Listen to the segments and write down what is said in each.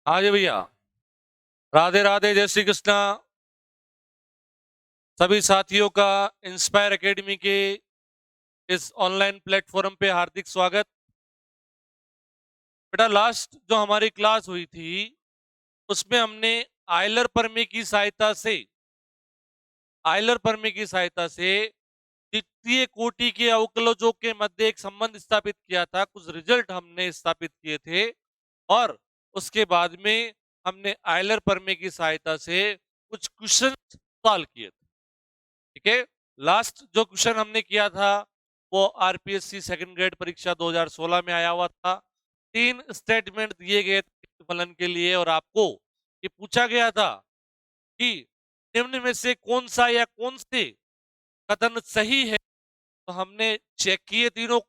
हाँ जी भैया। राधे राधे, जय श्री कृष्णा। सभी साथियों का इंस्पायर एकेडमी के इस ऑनलाइन प्लेटफॉर्म पे हार्दिक स्वागत। बेटा, लास्ट जो हमारी क्लास हुई थी उसमें हमने आयलर प्रमेय की सहायता से द्वितीय कोटि के अवकलजों के मध्य एक संबंध स्थापित किया था। कुछ रिजल्ट हमने स्थापित किए थे और उसके बाद में हमने आयलर प्रमेय की सहायता से कुछ क्वेश्चन सॉल्व किए थे। ठीक है। लास्ट जो क्वेश्चन हमने किया था वो आरपीएससी सेकंड ग्रेड परीक्षा 2016 में आया हुआ था। 3 स्टेटमेंट दिए गए थे फलन के लिए और आपको ये पूछा गया था कि निम्न में से कौन सा या कौन से कथन सही है। तो हमने चेक किए तीनों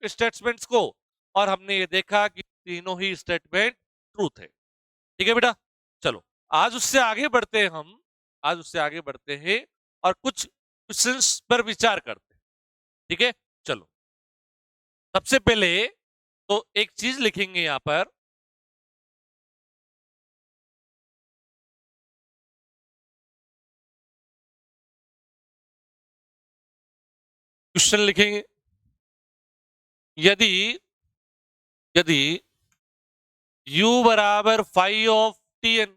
स्टेटमेंट्स को और हमने ये देखा कि तीनों ही स्टेटमेंट ट्रूथ है। ठीक है बेटा, चलो आज उससे आगे बढ़ते हैं हम। आज उससे आगे बढ़ते हैं और कुछ क्वेश्चंस पर विचार करते हैं। ठीक है, चलो सबसे पहले तो एक चीज लिखेंगे यहां पर। क्वेश्चन लिखेंगे, यदि यदि u बराबर फाइव ऑफ टी एन,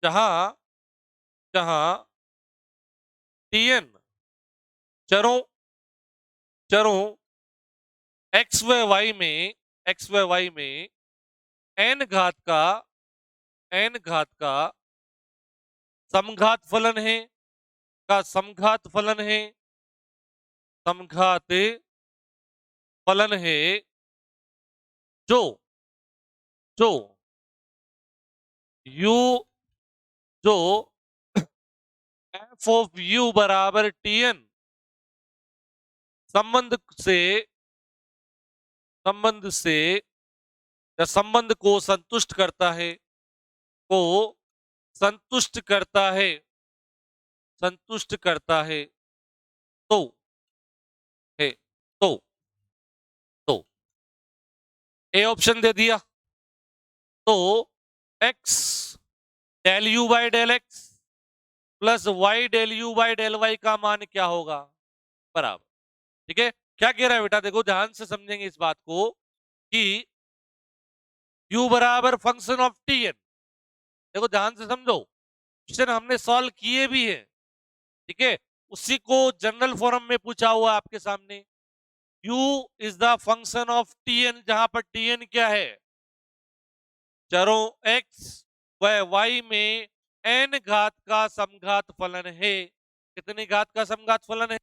जहां जहां टी एन चरों चरों एक्स व वाई में एन घात का समघात फलन है, समघात फलन है जो जो u जो एफ ऑफ यू बराबर टी एन संबंध से संबंध से या संबंध को संतुष्ट करता है, को संतुष्ट करता है संतुष्ट करता है तो है तो तो ए ऑप्शन दे दिया। तो x del you by del x plus Y del you by del y का मान क्या होगा, बराबर। ठीक है, क्या कह रहा है बेटा, देखो ध्यान से समझेंगे इस बात को कि u बराबर फंक्शन ऑफ टी एन। देखो ध्यान से समझो, क्वेश्चन हमने सॉल्व किए भी है। ठीक है, उसी को जनरल फॉर्म में पूछा हुआ आपके सामने। u is the function of t n, जहां पर टी एन क्या है, चरों x व y में n घात का समघात फलन है। कितने घात का समघात फलन है,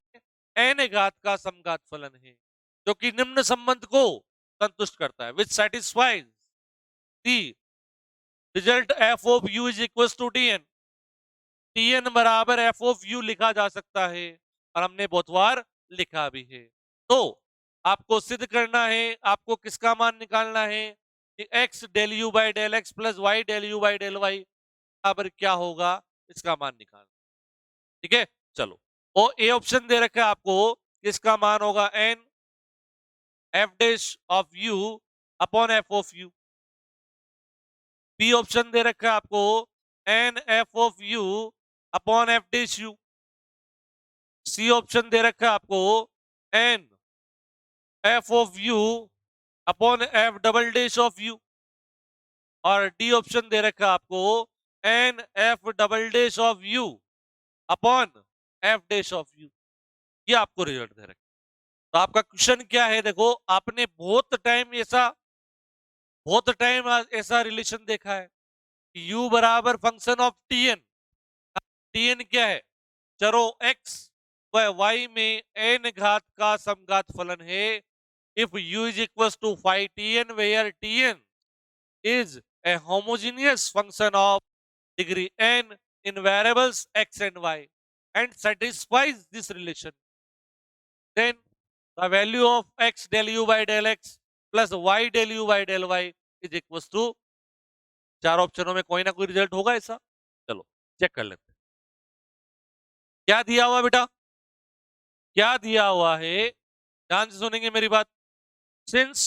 n घात का समघात फलन है, जो कि निम्न संबंध को संतुष्ट करता है, which satisfies the result f of u is equal to t n. T n बराबर एफ ऑफ यू लिखा जा सकता है और हमने बहुत बार लिखा भी है। तो आपको सिद्ध करना है, आपको किसका मान निकालना है कि x del you by del x plus Y del you by del Y बराबर क्या होगा, इसका मान निकालना। ठीक है, चलो। और ए ऑप्शन दे रखा है आपको, इसका मान होगा N F dash of you upon F of U. B option दे रखा है आपको N F of you upon F dash U. C option दे रखा है आपको N F of you upon F double dash of U. और D option दे रखा है आपको N F double dash of you upon F dash of U. ये आपको रिजल्ट दे रखा है। तो आपका क्वेश्चन क्या है, देखो आपने बहुत टाइम ऐसा रिलेशन देखा है कि u बराबर function of t n. T n क्या है, चरो x व y में n घात का समघात फलन है। If u is equal to five t n where t n is a homogeneous function of degree n in variables x and y and satisfies this relation, then the value of x del u by del x plus y del u by del y is equals to, चार ऑप्शनों में कोई ना कोई result होगा ऐसा। चलो check कर लेते हैं क्या दिया हुआ बेटा, क्या दिया हुआ है। ध्यान से सुनेंगे मेरी बात। सिंस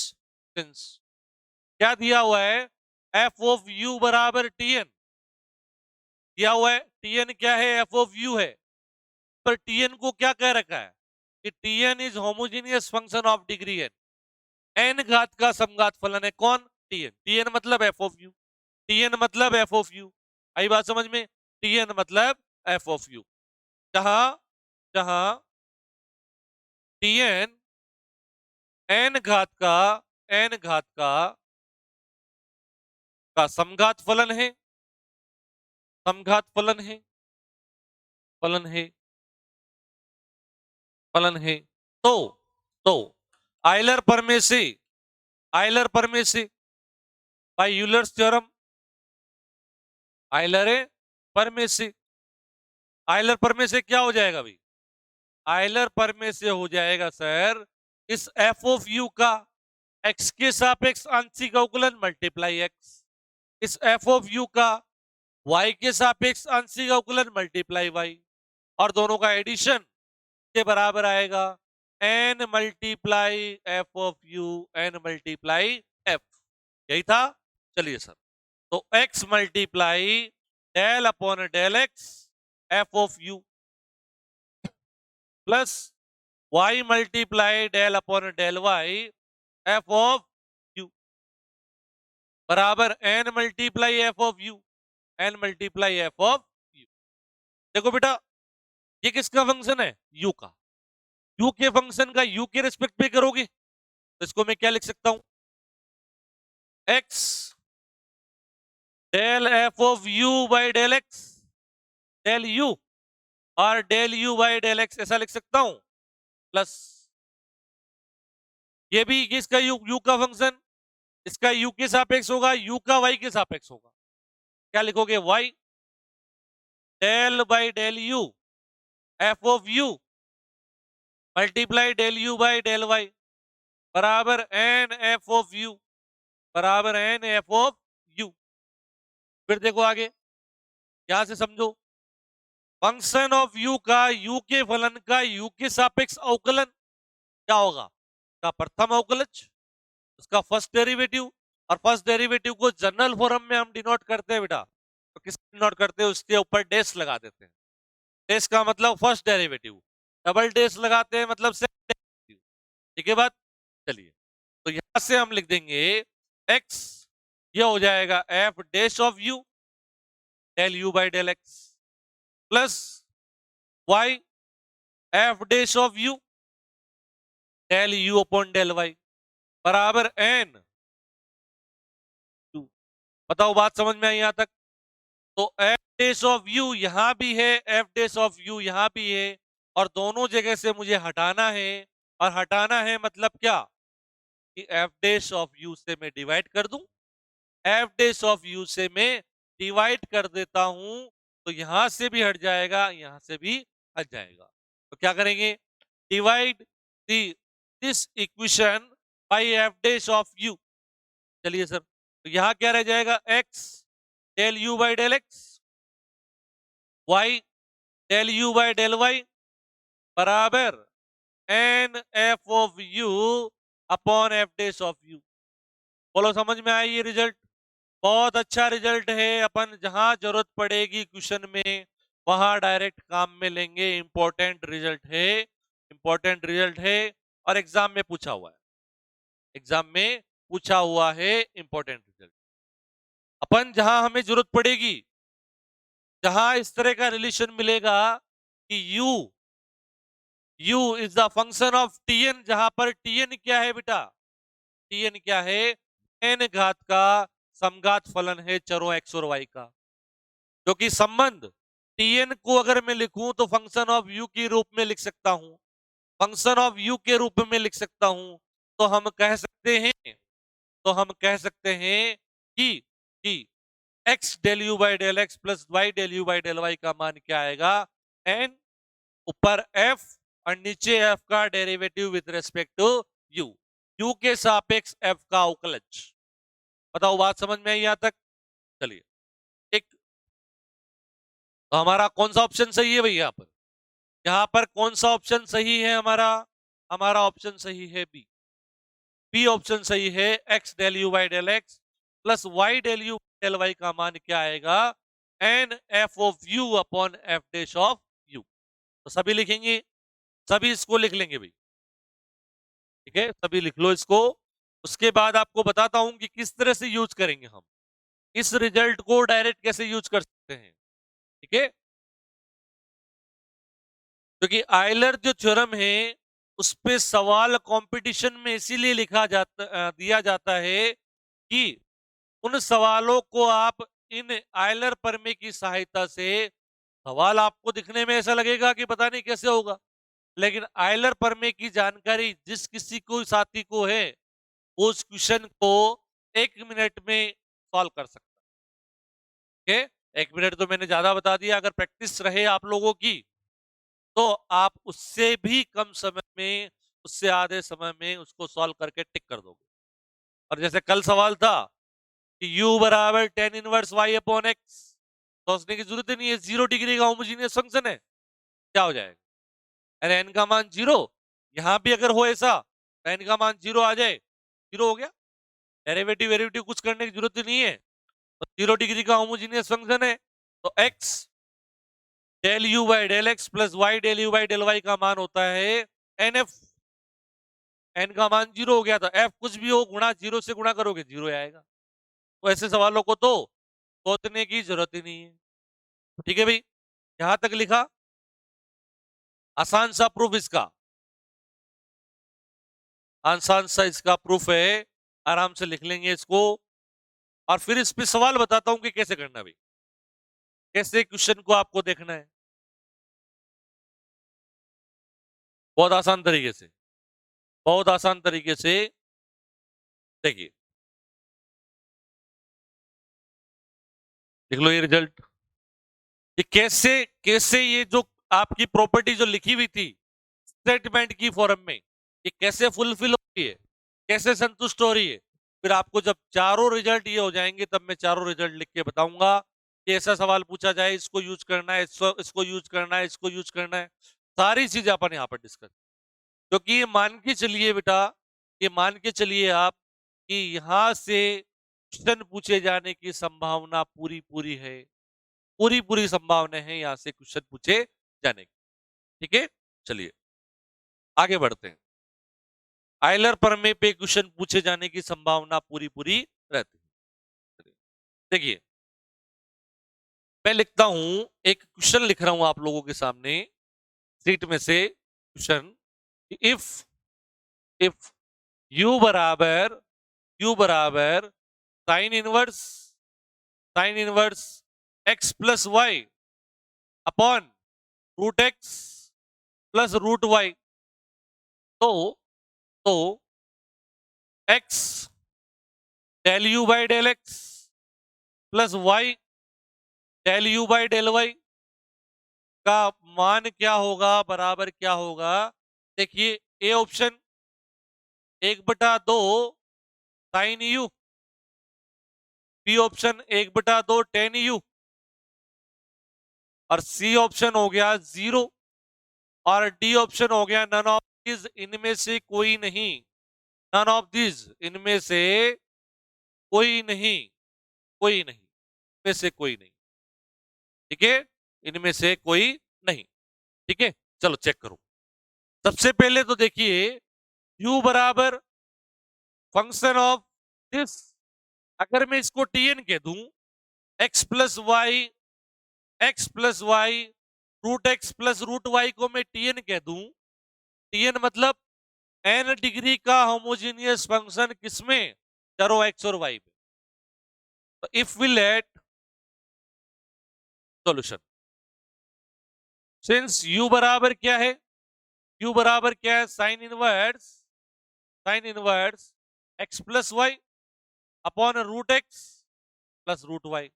सिंस क्या दिया हुआ है, एफ ऑफ यू बराबर टीएन दिया हुआ है। टीएन क्या है, एफ ऑफ यू है। पर टीएन को क्या कह रखा है कि TN is homogeneous function of degree n, n घात का समघात फलन है कौन, टीएन। टीएन मतलब एफ ऑफ यू, टीएन मतलब एफ ऑफ यू। आई बात समझ में, टीएन मतलब एफ ऑफ यू। जहां जहां टीएन एन घात का, एन घात का समघात फलन है, समघात फलन है, फलन है, फलन है। तो तो आयलर प्रमेय से, आयलर प्रमेय से, बाय यूलर्स थ्योरम, आयलर प्रमेय से, आयलर प्रमेय से क्या हो जाएगा भाई, आयलर प्रमेय से हो जाएगा सर, इस एफ ऑफ यू का एक्स के सापेक्ष आंशिक अवकलन मल्टीप्लाई एक्स, इस एफ ऑफ यू का वाई के सापेक्ष आंशिक अवकलन मल्टीप्लाई वाई, और दोनों का एडिशन के बराबर आएगा N multiply F of U, N multiply F. यही था। चलिए सर, तो X multiply del upon del x F of U plus Y multiply del upon del Y F of you बराबर N multiply F of U, N multiply F of U. देखो बेटा, ये किसका function है, you का। U के function का u के रिस्पेक्ट में करोगे तो इसको मैं क्या लिख सकता हूं, X del F of U by del x, del U और del you by del X, ऐसा लिख सकता हूं। प्लस ये भी इसका यू का फंक्शन, इसका यू के सापेक्ष होगा, यू का वाई के सापेक्ष होगा। क्या लिखोगे, y del by del u f of u multiply del you by del Y बराबर एन एफ ऑफ यू, बराबर एन एफ ऑफ यू। फिर देखो आगे, यहां से समझो, फंक्शन ऑफ यू का यू के फलन का यू के सापेक्ष अवकलन क्या होगा, का प्रथम अवकलज, उसका फर्स्ट डेरिवेटिव, और फर्स्ट डेरिवेटिव को जनरल फॉर्म में हम डिनोट करते हैं बेटा, तो किस डिनोट करते हैं, उसके ऊपर डेश लगा देते हैं। डेश का मतलब फर्स्ट डेरिवेटिव, डबल डेश लगाते हैं मतलब सेकंड डेरिवेटिव। ठीक है बात। चलिए, तो यहां से हम लिख देंगे x, ये हो जाएगा f dash of u del you by del x plus y f dash of u del u upon del Y बराबर एन। बताओ बात समझ में आई यहां तक। तो एफ डैश ऑफ यू यहां भी है, एफ डैश ऑफ यू यहां भी है, और दोनों जगह से मुझे हटाना है। और हटाना है मतलब क्या, कि एफ डैश ऑफ यू से मैं डिवाइड कर दूं, एफ डैश ऑफ यू से मैं डिवाइड कर देता हूं, तो यहां से भी हट जाएगा, यहां से भी हट जाएगा। तो क्या करेंगे, divide the this equation by F dash of U. चलिए सर, तो यहां क्या रह जाएगा, x del you by del X, Y del you by del Y बराबर N F of you upon F dash of U. बोलो समझ में आई ये रिजल्ट, बहुत अच्छा रिजल्ट है। अपन जहां जरूरत पड़ेगी क्वेश्चन में वहां डायरेक्ट काम में लेंगे। इंपॉर्टेंट रिजल्ट है, इंपॉर्टेंट रिजल्ट है, और एग्जाम में पूछा हुआ है, एग्जाम में पूछा हुआ है इंपॉर्टेंट रिजल्ट। अपन जहां हमें जरूरत पड़ेगी, जहां इस तरह का रिलेशन मिलेगा कि u is the function of tn, जहां पर tn क्या है बेटा, tn क्या है, n घात का समघात फलन है चरों x और y का। जो कि संबंध tn को अगर मैं लिखूं तो फंक्शन ऑफ u के रूप में लिख सकता हूं, फंक्शन ऑफ u के रूप में लिख सकता हूं। तो हम कह सकते हैं, तो हम कह सकते हैं कि x del you by del x plus Y del you by del y का मान क्या आएगा, n ऊपर f और नीचे f का derivative with respect to u, u के सापेक्ष f का अवकलज। बताओ बात समझ में आई यहां तक। चलिए, एक तो हमारा कौन सा ऑप्शन सही है भाई, यहां पर कौन सा ऑप्शन सही है हमारा, हमारा ऑप्शन सही है बी। बी ऑप्शन सही है, x del you by del x plus Y del u del y का मान क्या आएगा, n F of you upon F dash of u. तो सभी लिखेंगे, सभी इसको लिख लेंगे भाई, ठीक है, सभी लिख लो इसको। उसके बाद आपको बताता हूं कि किस तरह से यूज करेंगे हम इस रिजल्ट को, डायरेक्ट कैसे यूज कर सकते हैं, ठीक है। क्योंकि आयलर जो थ्योरम है उस पे सवाल कंपटीशन में इसीलिए दिया जाता है कि उन सवालों को आप इन आयलर प्रमेय की सहायता से, सवाल आपको दिखने में ऐसा लगेगा कि पता नहीं कैसे होगा, लेकिन आयलर प्रमेय की जानकारी जिस किसी को साथी को है उस क्वेश्चन को 1 मिनट में सॉल्व कर सकता है। 1 मिनट तो मैंने ज्यादा बता दिया, अगर प्रैक्टिस रहे आप लोगों की तो आप उससे भी कम समय में, उससे आधे समय में उसको सॉल्व करके टिक कर दोगे। और जैसे कल सवाल था कि u बराबर tan inverse y upon x, सोचने की जरूरत ही नहीं है, 0 डिग्री का होमोजीनियस फंक्शन है, क्या हो जाएगा, अरे n का मान 0, यहां भी अगर हो ऐसा तो n का मान 0 आ जाए, 0 हो गया, डेरिवेटिव वेरिवेटिव कुछ करने की जरूरत ही नहीं है, तो 0 डिग्री का होमोजीनियस फंक्शन है, तो x del you by del x plus Y del you by del y का मान होता है एन एफ, एन का मान 0 हो गया, तो एफ कुछ भी हो गुणा 0 से गुणा करोगे 0 आएगा। तो ऐसे सवालों को तो सोचने की जरूरत ही नहीं है, ठीक है भाई, यहां तक लिखा, आसान सा प्रूफ इसका, आसान सा इसका प्रूफ है, आराम से लिख लेंगे इसको। और फिर इस पे सवाल बताता हूं कि कैसे करना भाई, कैसे क्वेश्चन को आपको देखना है, बहुत आसान तरीके से, बहुत आसान तरीके से देखिए, देख लो ये रिजल्ट, ये कैसे कैसे ये जो आपकी प्रॉपर्टी जो लिखी हुई थी स्टेटमेंट की फॉर्म में, ये कैसे फुलफिल हो रही है, कैसे संतुष्ट हो रही है। फिर आपको जब चारों रिजल्ट ये हो जाएंगे तब मैं चारों रिजल्ट लिख के बताऊंगा कि ऐसा सवाल पूछा जाए, इसको यूज करना है, इसको यूज करना है, इसको यूज करना है, सारी चीजें अपन यहाँ पर डिस्कस। क्योंकि ये मान के चलिए बेटा, ये मान के चलिए आप कि यहां से क्वेश्चन पूछे जाने की संभावना पूरी पूरी है, पूरी पूरी संभावना है यहां से क्वेश्चन पूछे जाने की, ठीक है। चलिए आगे बढ़ते हैं, आयलर प्रमेय पे क्वेश्चन पूछे जाने की संभावना पूरी पूरी रहती है। देखिए मैं लिखता हूं, एक क्वेश्चन लिख रहा हूं आप लोगों के सामने सीट में से क्वेश्चन, इफ इफ यू बराबर sine inverse x plus y upon root x plus root y, तो तो x del you by del x plus Y del you by del y का मान क्या होगा, बराबर क्या होगा। देखिए A option 1/2 sine u, B option 1/2 tan u, और सी ऑप्शन हो गया 0, और डी ऑप्शन हो गया नन ऑफ दिस, इनमें से कोई नहीं, नन ऑफ दिस, इनमें से कोई नहीं, कोई नहीं, इनमें से कोई नहीं, ठीक है, इनमें से कोई नहीं, ठीक है। चलो चेक करो, सबसे पहले तो देखिए u बराबर फंक्शन ऑफ दिस, अगर मैं इसको tn कह दूं, x plus y, x plus y, root x plus root y को मैं tn कह दूं, tn मतलब n डिग्री का होमोजीनियस फंक्शन किसमें, चरो x और y में। तो if we let solution, since u बराबर क्या है, u बराबर क्या है, sine inverse x plus y upon root x plus root y,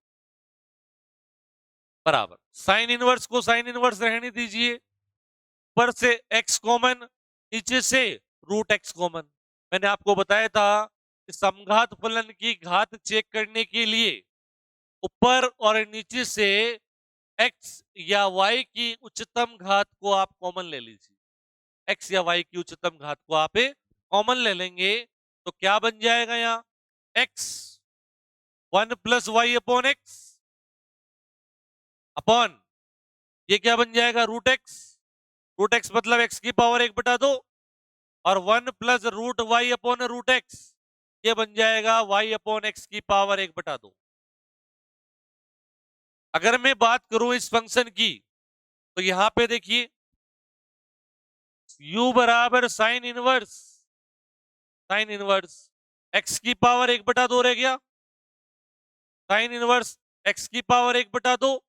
बराबर साइन इनवर्स को साइन इनवर्स रहने दीजिए, ऊपर से x कॉमन, नीचे से रूट x कॉमन। मैंने आपको बताया था कि समघात फलन की घात चेक करने के लिए ऊपर और नीचे से x या y की उच्चतम घात को आप कॉमन ले लीजिए, x या y की उच्चतम घात को आप कॉमन ले लेंगे, तो क्या बन जाएगा यहाँ, x 1 plus y upon x upon ये क्या बन जाएगा, रूट एक्स मतलब x की पावर 1/2 और 1 plus root y upon root x, ये बन जाएगा y अपॉन एक्स की पावर 1/2। अगर मैं बात करूं इस फंक्शन की तो यहां पे देखिए u बराबर साइन इनवर्स x की पावर 1/2 रह गया, साइन इनवर्स x की पावर 1/2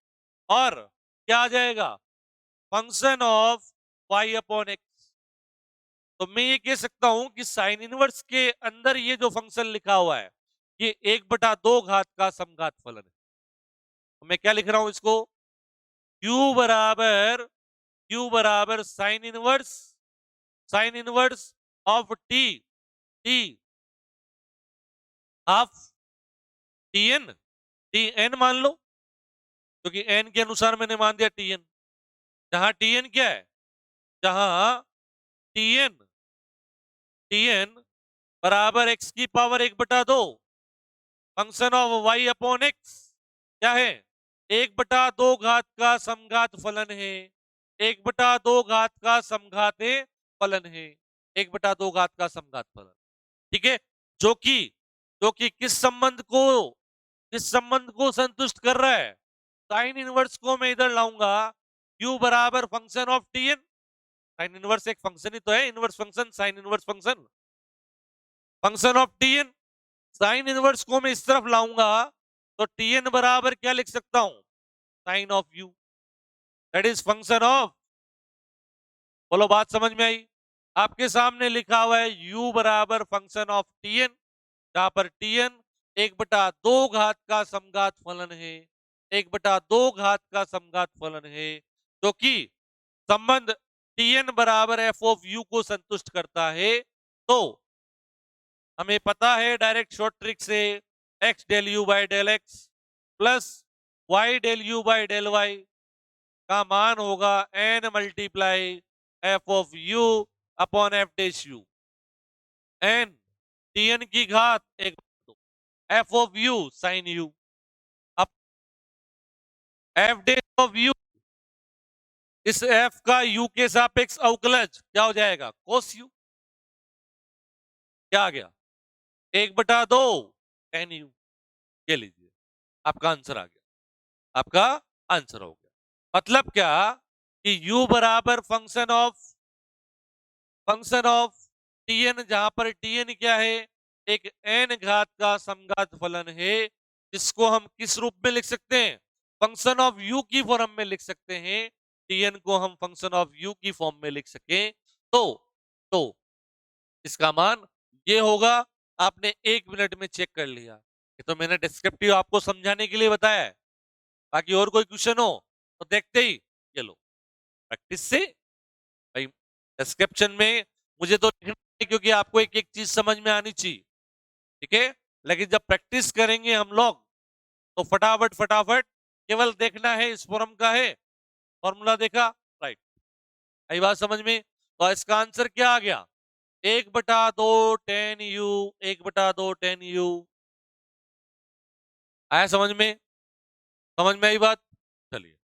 और क्या आ जाएगा, function of y upon x. तो मैं ये कह सकता हूं कि साइन इनवर्स के अंदर ये जो फंक्शन लिखा हुआ है ये 1/2 घात का समघात फलन है। तो मैं क्या लिख रहा हूं इसको, u बराबर sine inverse of t half t n मान लो, क्योंकि एन के अनुसार मैंने मान दिया टीएन। जहां टीएन क्या है, जहां टीएन टीएन बराबर एक्स की power 1/2 function of y upon x क्या है, 1/2 घात का समघात फलन है, 1/2 घात का समघात फलन है, 1/2 घात का समघात फलन। ठीक है, जो कि किस संबंध को संतुष्ट कर रहा है, साइन इनवर्स को मैं इधर लाऊंगा, u बराबर function of TN, sine inverse एक फंक्शन ही तो है, inverse function sine inverse function of TN, sign inverse को मैं इस तरफ लाऊंगा तो टीएन बराबर क्या लिख सकता हूं, sine of u, that is function of, बोलो बात समझ में आई। आपके सामने लिखा हुआ है u बराबर फंक्शन ऑफ टीएन, जहां पर टीएन 1/2 घात का समघात फलन है, 1/2 घात का समघात फलन है, जो कि संबंध टीएन बराबर एफ ऑफ यू को संतुष्ट करता है। तो हमें पता है डायरेक्ट शॉर्ट ट्रिक से x del you by del x plus Y del you by del y का मान होगा n multiply F of you upon F dash u, n tn की घात 1/2 f of u sine u, अब f dash of u, इस f का u के सापेक्ष अवकलज क्या हो जाएगा, कोस यू, क्या आ गया 1/2 tan यू, ये लीजिए आपका आंसर आ गया, आपका आंसर हो गया। मतलब क्या कि u बराबर फंक्शन ऑफ टीएन, जहां पर टीएन क्या है, एक n घात का समघात फलन है, जिसको हम किस रूप में लिख सकते हैं, फंक्शन ऑफ u की फॉर्म में लिख सकते हैं, टीएन को हम फंक्शन ऑफ u की फॉर्म में लिख सके तो इसका मान ये होगा। आपने 1 मिनट में चेक कर लिया, ये तो मैंने डिस्क्रिप्टिव आपको समझाने के लिए बताया है, बाकी और कोई क्वेश्चन हो तो देखते ही ये लो प्रैक्टिस से भाई, डिस्क्रिप्शन में मुझे तो लिखना है क्योंकि आपको एक एक चीज समझ में आनी चाहिए, ठीक है, लेकिन जब प्रैक्टिस करेंगे हम लोग तो फटाफट फटाफट केवल देखना है, इस फॉर्म का है, फॉर्मूला देखा, राइट, आई बात समझ में। तो इसका आंसर क्या आ गया, 1/2 tan u, 1/2 tan u, आया समझ में आई बात। चलिए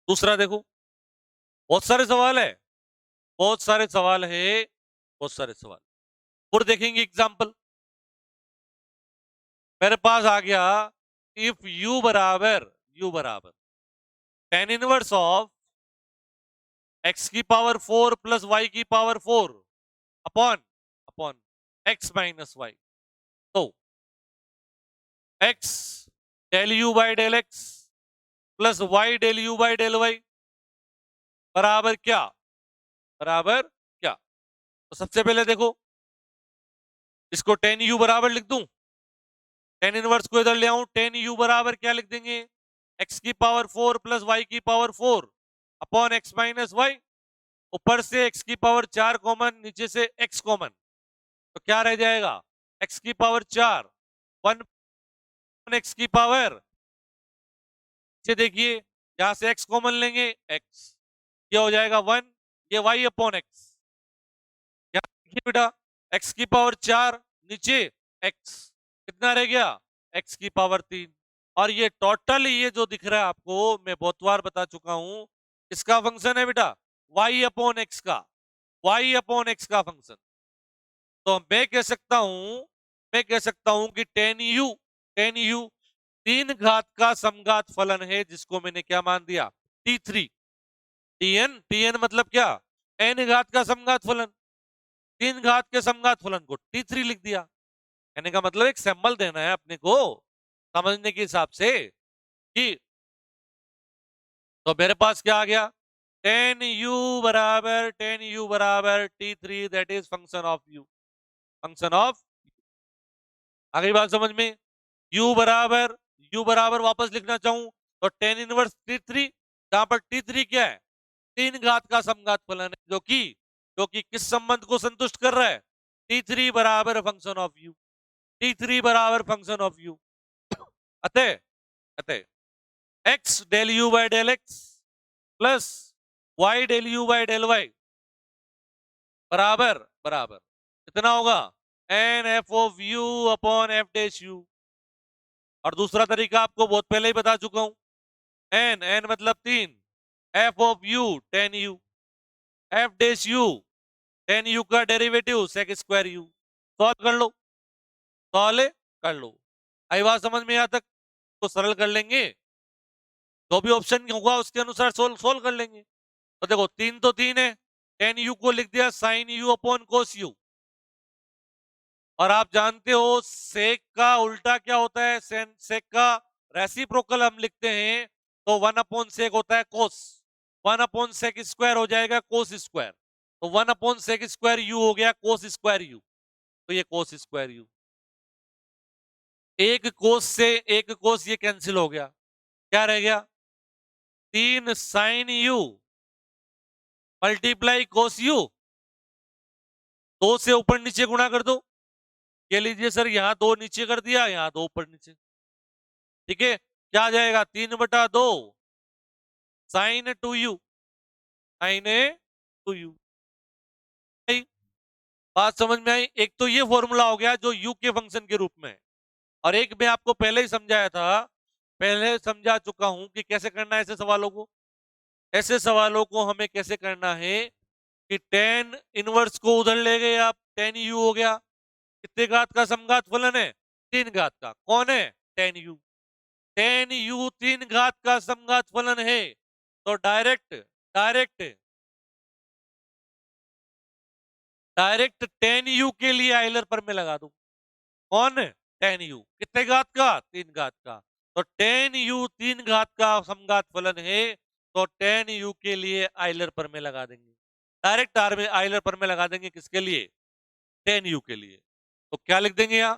दूसरा देखो, बहुत सारे सवाल है, बहुत सारे सवाल है, बहुत सारे सवाल और देखेंगे एग्जांपल। मेरे पास आ गया, इफ u बराबर tan इनवर्स ऑफ x की पावर 4 प्लस y की power 4 upon upon x minus y, तो x del u by del x plus y del u by del Y बराबर क्या, तो सबसे पहले देखो इसको tan u बराबर लिख दूं, tan इनवर्स को इधर ले आऊं, tan u बराबर क्या लिख देंगे, x की पावर 4 प्लस y की power 4 upon x minus y, ऊपर से x की पावर 4 कॉमन, नीचे से x कॉमन, तो क्या रह जाएगा, x की पावर 4 1 x की पावर, से देखिए यहां से x कॉमन लेंगे x, ये हो जाएगा 1, ये y अपॉन एक्स, देखिए बेटा x की पावर 4 नीचे x कितना रह गया, x की पावर 3। और ये टोटल ये जो दिख रहा है आपको, मैं बहुत बार बता चुका हूं, इसका फंक्शन है बेटा y अपॉन एक्स का, y अपॉन एक्स का फंक्शन। तो मैं कह सकता हूं कि टेन यू तीन घात का समघात फलन है, जिसको मैंने क्या मान दिया, t3। टीएन मतलब क्या, n घात का समघात फलन, तीन घात के समघात फलन को t3 लिख दिया। कहने का मतलब एक सिंबल देना है अपने को समझने के हिसाब से कि, तो मेरे पास क्या आ गया, टेन यू बराबर t3, that is function of. आ गई बात समझ में। यू बराबर वापस लिखना चाहूं तो टेन इनवर्स t3, जहां पर t3 क्या है, तीन घात का समघात फलन है, जो कि किस संबंध को संतुष्ट कर रहा है, t3 बराबर फंक्शन ऑफ यू, t3 बराबर फंक्शन ऑफ यू। अतः अतः x del you by del x plus y del you by del Y बराबर बराबर कितना होगा, N F of you upon F dash u. और दूसरा तरीका आपको बहुत पहले ही बता चुका हूं, एन मतलब तीन, F of U tan U, F dash U tan you का derivative sec square U. Solve कर लो, सॉल्व कर लो। आई बात समझ में, यहां तक तो सरल कर लेंगे, जो भी ऑप्शन होगा उसके अनुसार सोल्व कर लेंगे। तो देखो तीन तो तीन है, टेन यू को लिख दिया sine u upon cos u. और आप जानते हो सेक का उल्टा क्या होता है, सेक का रेसिप्रोकल हम लिखते हैं तो वन अपॉन सेक होता है cos, one upon sec square हो जाएगा कोस स्क्वायर, तो one upon sec square u हो गया कोस स्क्वायर यू, तो ये कोस स्क्वायर यू। एक कोस से एक कोस ये कैंसिल हो गया, क्या रह गया, तीन sine u multiply cos u, दो से ऊपर नीचे गुणा कर दो। ये लीजिए सर, यहां दो नीचे कर दिया, यहां दो ऊपर नीचे, ठीक है, क्या आ जाएगा, 3/2 sign to you, sign to you. बात समझ में आई। एक तो ये फॉर्मूला हो गया जो यू के फंक्शन के रूप में, और एक मैं आपको पहले ही समझाया था, पहले समझा चुका हूं कि कैसे करना है ऐसे सवालों को। ऐसे सवालों को हमें कैसे करना है कि टेन इनवर्स को उधर ले गए आप, टेन यू हो गया, कितने घात का समघात फलन है, तीन घात का, कौन है, टेन यू। टेन यू तीन घात का समघात फलन है, तो direct direct direct ten you के लिए आइलर पर मैं लगा दूं, कौन, टेन यू कितने घात का, तीन घात का, तो टेन यू तीन घात का समघात फलन है, तो टेन यू के लिए आइलर पर में लगा देंगे, डायरेक्ट आर में आइलर पर में लगा देंगे, किसके लिए, टेन यू के लिए। तो क्या लिख देंगे यहां,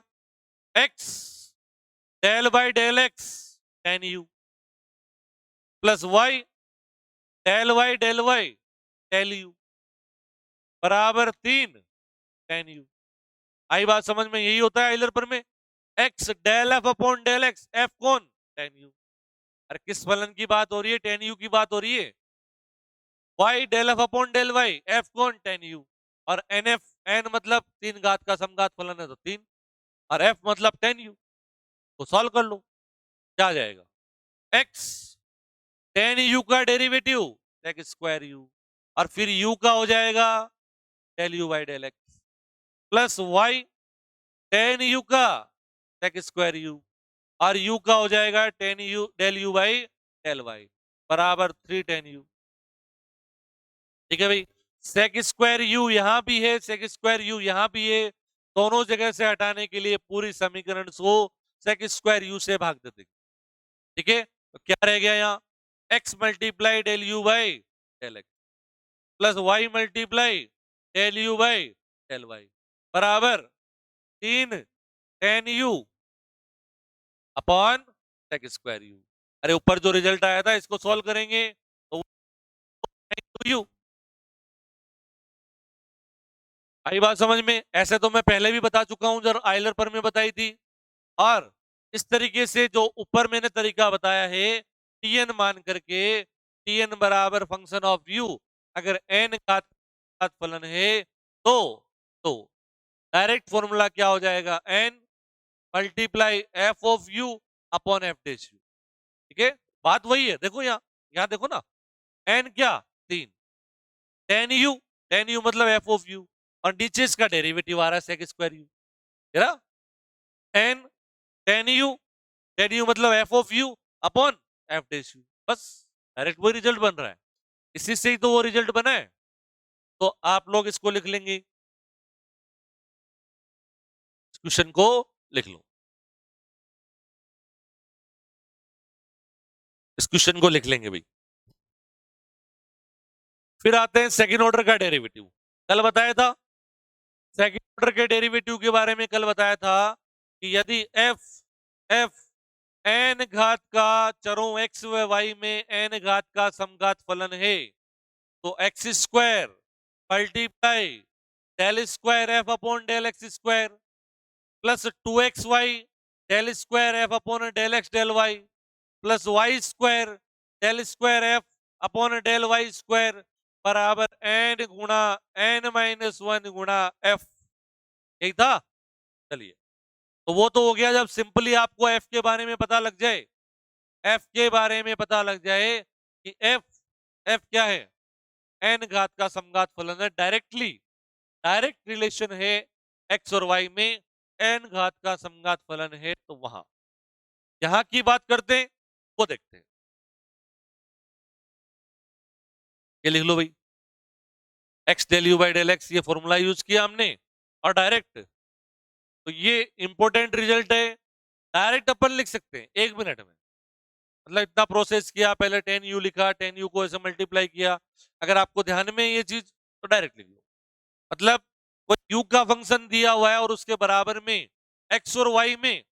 x del by del x tan u plus Y del y del u बराबर तीन टेन यू। आई बात समझ में, यही होता है आइलर पर में, x del f upon del x, f कौन, टेन यू। अरे किस फलन की बात हो रही है, टेन यू की बात हो रही है, y del f upon del Y, f कौन, टेन यू। और एन एफ, एन मतलब तीन घात का समघात फलन है तो तीन, और एफ मतलब टेन यू, तो सॉल्व कर लो, क्या आ जाएगा, एक्स टेन यू का डेरिवेटिव सेक स्क्वायर यू, और फिर यू का हो जाएगा del you by del x plus y tan you का सेक स्क्वायर यू, और यू का हो जाएगा tan u del you by del Y बराबर थ्री टेन यू। ठीक है भाई, सेक स्क्वायर यू यहां भी है, सेक स्क्वायर यू यहां भी है, दोनों जगह से हटाने के लिए पूरी समीकरण को सेक स्क्वायर यू से भाग देते। ठीक है, तो क्या रह गया यहाँ, x multiply del you by del x plus Y multiply del you by del Y बराबर तीन tan u upon sec square u. अरे ऊपर जो रिजल्ट आया था इसको सॉल्व करेंगे तो यू। आई बात समझ में, ऐसे तो मैं पहले भी बता चुका हूं जब आइलर पर में बताई थी। और इस तरीके से जो ऊपर मैंने तरीका बताया है, टीएन मान करके, टीएन बराबर फंक्शन ऑफ यू, अगर एन का फलन है तो डायरेक्ट फॉर्मूला क्या हो जाएगा, n multiply F of you upon F dash u. ठीक है, बात वही है, देखो यहाँ देखो ना, एन क्या 3, टेन यू, टेन यू मतलब एफ ऑफ यू, और नीचे इसका डेरिवेटिव आ रहा है सेक स्क्वायर यू, है ना, N tan U, tan U मतलब F of you upon F dash U, बस डायरेक्ट वही रिजल्ट बन रहा है, इसी से ही तो वो रिजल्ट बना है। तो आप लोग इसको लिख लेंगे, इस क्वेश्चन को लिख लो, इस क्वेश्चन को लिख लेंगे भाई। फिर आते हैं सेकंड ऑर्डर का डेरिवेटिव, कल बताया था सेकंड ऑर्डर के डेरिवेटिव के बारे में, कल बताया था कि यदि एफ एफ एन घात का चरों एक्स व वाई में एन घात का समघात फलन है, तो x square multiply del square f upon del x square plus 2xy del square f upon del x del Y plus Y square f upon del Y square बराबर n गुणा n minus one गुणा f, यही था। चलिए, तो वो तो हो गया जब सिंपली आपको एफ के बारे में पता लग जाए, एफ के बारे में पता लग जाए कि एफ एफ क्या है, एन घात का समघात फलन है, डायरेक्ट रिलेशन है एक्स और वाई में, एन घात का समघात फलन है, तो वहां यहां की बात करते हैं, वो देखते हैं। ये लिख लो भाई, x del you by del x, ये फॉर्मूला यूज किया हमने, और डायरेक्ट, तो ये इंपॉर्टेंट रिजल्ट है, डायरेक्ट अपन लिख सकते हैं 1 मिनट में, मतलब इतना प्रोसेस किया, पहले 10u लिखा, 10u को ऐसे मल्टीप्लाई किया, अगर आपको ध्यान में ये चीज तो डायरेक्ट लिख लो, मतलब कोई u का फंक्शन दिया हुआ है और उसके बराबर में x और y में,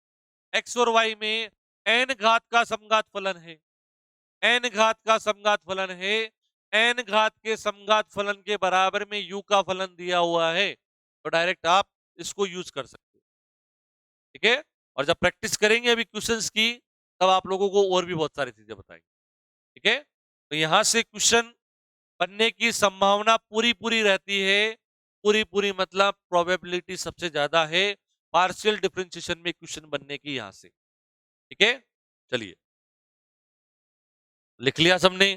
x और y में n घात का समघात फलन है, n घात का समघात फलन है, n घात के समघात फलन के बराबर में u का फलन दिया हुआ है, तो डायरेक्ट आप इसको यूज कर सकते हो। ठीक है, और जब प्रैक्टिस करेंगे अभी क्वेश्चंस की, तब आप लोगों को और भी बहुत सारी चीजें बताएंगे। ठीक है, तो यहां से क्वेश्चन बनने की संभावना पूरी पूरी रहती है, पूरी पूरी मतलब प्रोबेबिलिटी सबसे ज्यादा है पार्शियल डिफरेंशिएशन में क्वेश्चन बनने की यहां से। ठीक है, चलिए लिख लिया सबने,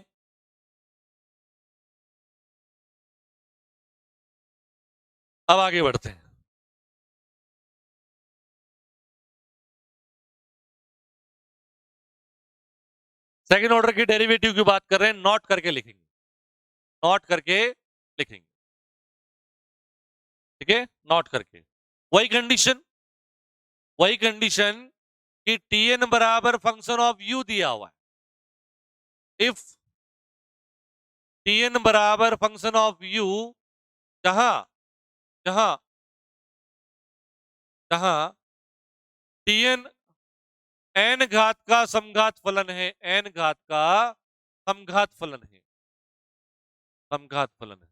अब आगे बढ़ते हैं। सेकंड ऑर्डर की डेरिवेटिव की बात कर रहे हैं, नॉट करके लिखेंगे, नॉट करके लिखेंगे। ठीक है, नॉट करके, वही कंडीशन, वही कंडीशन कि tn बराबर फंक्शन ऑफ u दिया हुआ है, इफ tn बराबर फंक्शन ऑफ u, जहां जहां जहां tn n घात का समघात फलन है, n घात का समघात फलन है, समघात फलन है।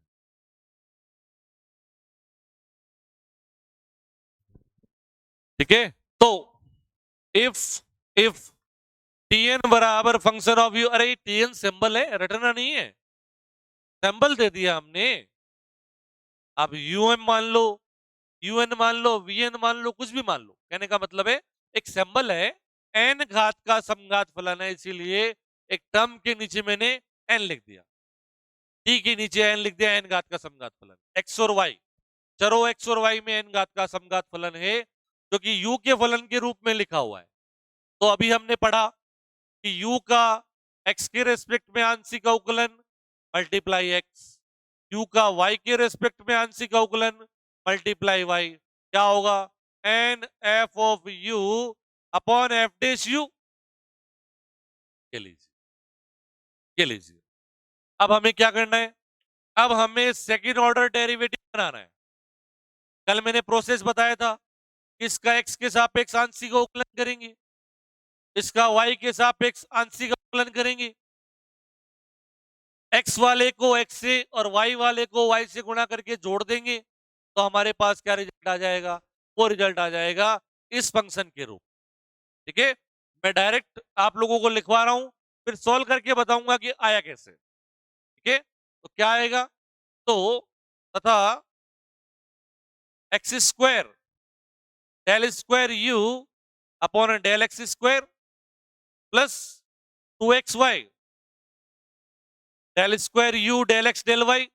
ठीक है, तो इफ इफ tn बराबर फंक्शन ऑफ यू, अरे tn सिंबल है, रटना नहीं है, सिंबल दे दिया हमने, आप um मान लो, un मान लो, vn मान लो, कुछ भी मान लो, कहने का मतलब है एक सिंबल है, n घात का समघात फलन है, इसीलिए एक टर्म के नीचे मैंने n लिख दिया, t के नीचे n लिख दिया, n घात का समघात फलन, x और y, चरो x और y में n घात का समघात फलन है, जो कि u के फलन के रूप में लिखा हुआ है। तो अभी हमने पढ़ा कि u का x के रेस्पेक्ट में आंशिक अवकलन मल्टीप्लाई x, u का y के रेस्पेक्ट में आंशिक अवकलन मल्टीप्लाई y, क्या होगा, N F of u upon F dash u। ये लीजिए, ये लीजिए, अब हमें क्या करना है, अब हमें सेकंड ऑर्डर डेरिवेटिव बनाना है। कल मैंने प्रोसेस बताया था, इसका x के सापेक्ष आंशिक अवकलन करेंगे, इसका y के सापेक्ष आंशिक अवकलन करेंगे, x वाले को x से और y वाले को y से गुणा करके जोड़ देंगे, तो हमारे पास क्या रिजल्ट आ जाएगा, वो रिजल्ट आ जाएगा इस फंक्शन के रूप। ठीक है, मैं डायरेक्ट आप लोगों को लिखवा रहा हूं, फिर सॉल्व करके बताऊंगा कि आया कैसे। ठीक है, तो क्या आएगा, तो तथा x square del square u upon del x square plus 2xy del square u del x del Y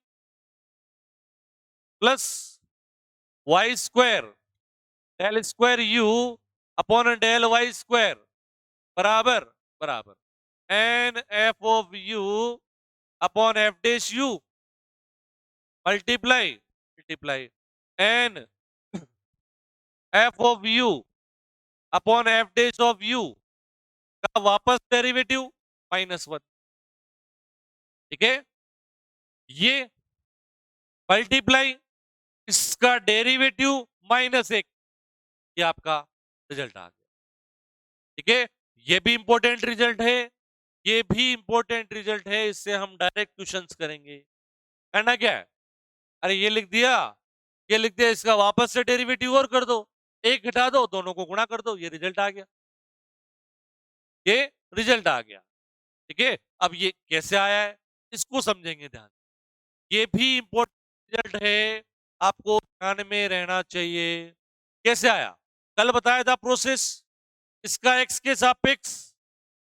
plus Y square del square u upon del Y square बराबर बराबर N F of you upon F dash u multiply n F of you upon F dash of u का वापस derivative -1। ठीक है, ये multiply इसका derivative -1, ये आपका रिजल्ट आ गया। ठीक है, ये भी इंपॉर्टेंट रिजल्ट है, ये भी इंपॉर्टेंट रिजल्ट है, इससे हम डायरेक्ट क्वेश्चंस करेंगे। करना क्या है, अरे ये लिख दिया, ये लिख दिया, इसका वापस से डेरिवेटिव और कर दो, एक घटा दो, दोनों को गुणा कर दो, ये रिजल्ट आ गया, ये रिजल्ट आ गया। ठीक है, अब ये कैसे आया है इसको समझेंगे ध्यान, ये भी इंपॉर्टेंट रिजल्ट है, आपको ध्यान में रहना चाहिए। कैसे आया, कल बताया था प्रोसेस, इसका एक्स के सापेक्ष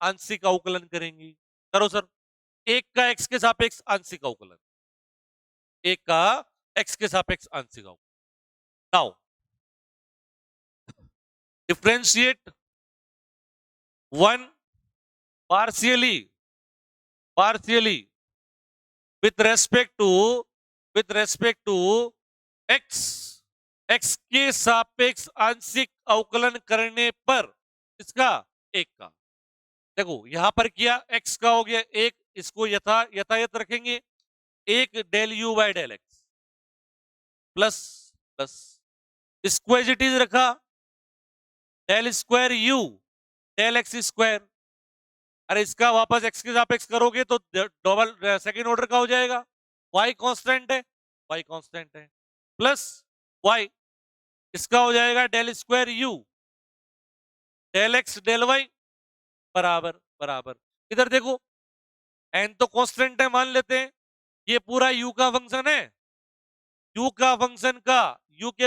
आंशिक अवकलन करेंगे। करो सर, एक का एक्स के सापेक्ष आंशिक अवकलन, एक का एक्स के सापेक्ष आंशिक अवकलन। Now differentiate one partially with respect to x के सापेक्ष आंशिक अवकलन करने पर इसका एक का, देखो यहां पर किया, x का हो गया एक, इसको यथायथ रखेंगे, एक del you by del x plus plus, इसको एज इट इज रखा, del square u del x square, अरे इसका वापस x के सापेक्ष करोगे तो डबल सेकेंड ऑर्डर का हो जाएगा, y कांस्टेंट है, प्लस y, इसका हो जाएगा del square u del x del Y बराबर बराबर। इधर देखो n तो कांस्टेंट है मान लेते हैं, ये पूरा u का फंक्शन है, u के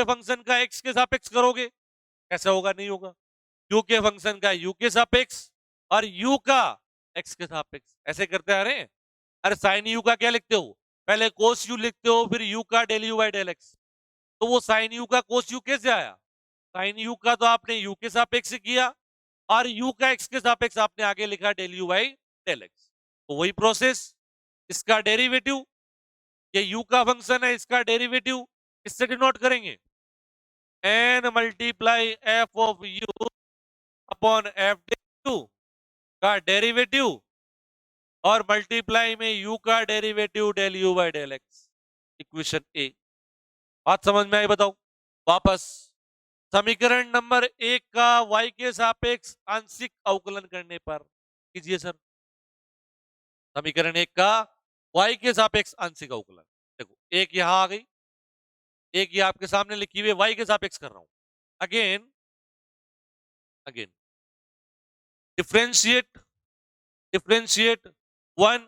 फंक्शन का x के सापेक्ष करोगे, कैसे होगा, नहीं होगा, u के फंक्शन का u के सापेक्ष और u का x के सापेक्ष, ऐसे करते आ रहे हैं। अरे साइन यू का क्या लिखते हो, पहले कोस यू लिखते हो, फिर u का del you by del x, तो वो साइन यू का कोस यू कैसे आया, साइन यू का तो आपने u के सापेक्ष किया और u का x के सापेक्ष आपने आगे लिखा del you by del x, तो वही प्रोसेस, इसका डेरिवेटिव, ये u का फंक्शन है, इसका डेरिवेटिव इससे डिनोट करेंगे, n multiply F of you upon F del U का डेरिवेटिव और मल्टीप्लाई में u का derivative del you by del X, equation A. बात समझ में आई, बताओ वापस, समीकरण नंबर 1 का y के सापेक्ष आंशिक अवकलन करने पर कीजिए सर, समीकरण 1 का y के सापेक्ष आंशिक अवकलन, देखो एक यहां आ गई, एक ये आपके सामने लिखी हुई y के सापेक्ष कर रहा हूं, again differentiate one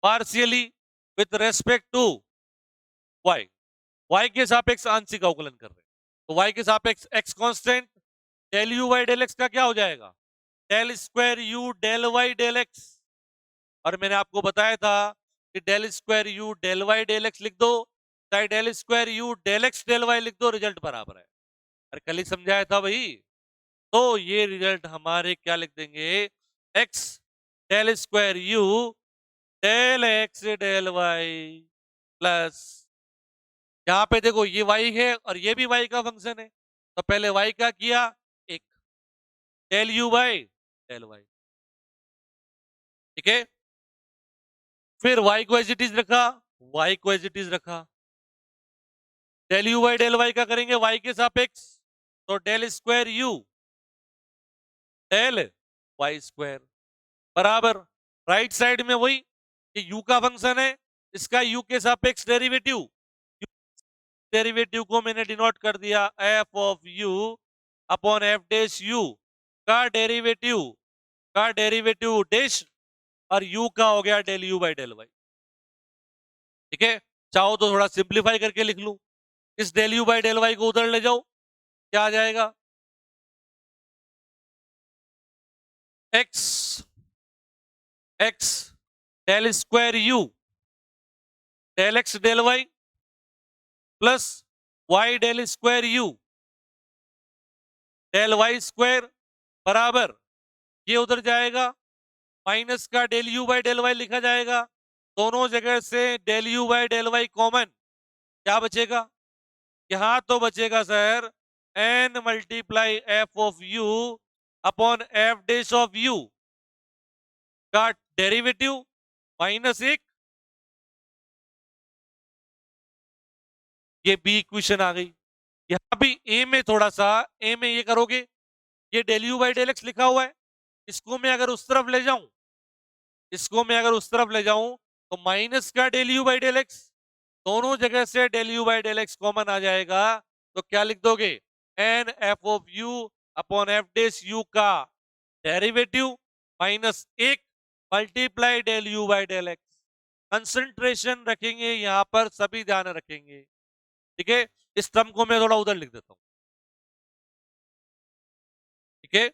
partially with respect to y के सापेक्ष आंशिक अवकलन कर रहे हैं, तो y के सापेक्ष x constant, del you by del x का क्या हो जाएगा, del square u del y del x, और मैंने आपको बताया था कि del square u del y del x लिख दो, चाहे del square u del x del y लिख दो, रिजल्ट बराबर है। अरे कल ही समझाया था भाई, तो ये रिजल्ट हमारे क्या लिख देंगे, x del square u del x del Y plus, यहां पे देखो ये y है और ये भी y का फंक्शन है, तो पहले y का किया एक, del you by del y, ठीक है, फिर y को एज इट इज रखा, del you by del y का करेंगे y के सापेक्ष, तो del square u del Y square बराबर, राइट साइड में वही, ये u का फंक्शन है, इसका u के सापेक्ष डेरिवेटिव को मैंने डिनोट कर दिया f of u upon f dash u का डेरिवेटिव डैश और u का हो गया del u by del y. ठीक है, चाहो तो थोड़ा सिंप्लीफाई करके लिख लूं, इस del you by del y को उधर ले जाओ, क्या आ जाएगा? X x del square u del x del Y plus Y del square u del Y square बराबर, ये उधर जाएगा, माइनस का del you by del y लिखा जाएगा, दोनों जगह से del you by del y common, क्या बचेगा? यहां तो बचेगा sir n multiply F of you upon F dash of u का डेरिवेटिव माइनस एक, ये बी इक्वेशन आ गई। यहां भी ए में थोड़ा सा, ए में ये करोगे, ये del you by del x लिखा हुआ है, इसको मैं अगर उस तरफ ले जाऊं, इसको मैं अगर उस तरफ ले जाऊं तो माइनस का del you by del X, दोनों जगह से del you by del X common आ जाएगा, तो क्या लिख दोगे? N F of you upon F dash U का डेरिवेटिव माइनस एक multiply del you by del X. Concentration रखेंगे यहां पर, सभी ध्यान रखेंगे, ठीक है? इस टर्म को मैं थोड़ा उधर लिख देता हूं, ठीक है?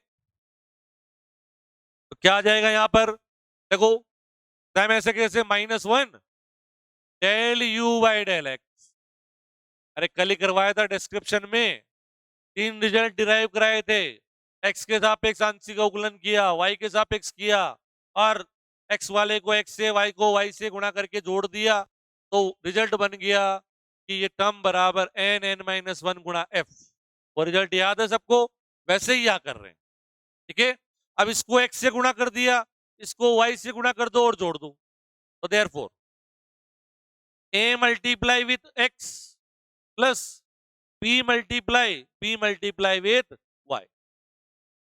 तो क्या आ जाएगा यहां पर? देखो टाइम ऐसे कैसे, minus one del you by del x, अरे कल ही करवाया था डिस्क्रिप्शन में, तीन रिजल्ट डिराइव कराए थे, एक्स के सापेक्ष आंशिक अवकलन किया, वाई के सापेक्ष किया, और एक्स वाले को एक्स से, वाई को वाई से गुणा करके जोड़ दिया, तो रिजल्ट बन गया कि ये टर्म बराबर एन एन माइनस वन गुणा एफ। वो रिजल्ट याद है सबको? वैसे ही यहाँ कर रहे हैं, ठीक है? अब इसको एक्स से गुणा कर दिया, इसको वाई से गुणा कर दो और जोड़ दो, तो therefore a multiply with x plus b multiply with y.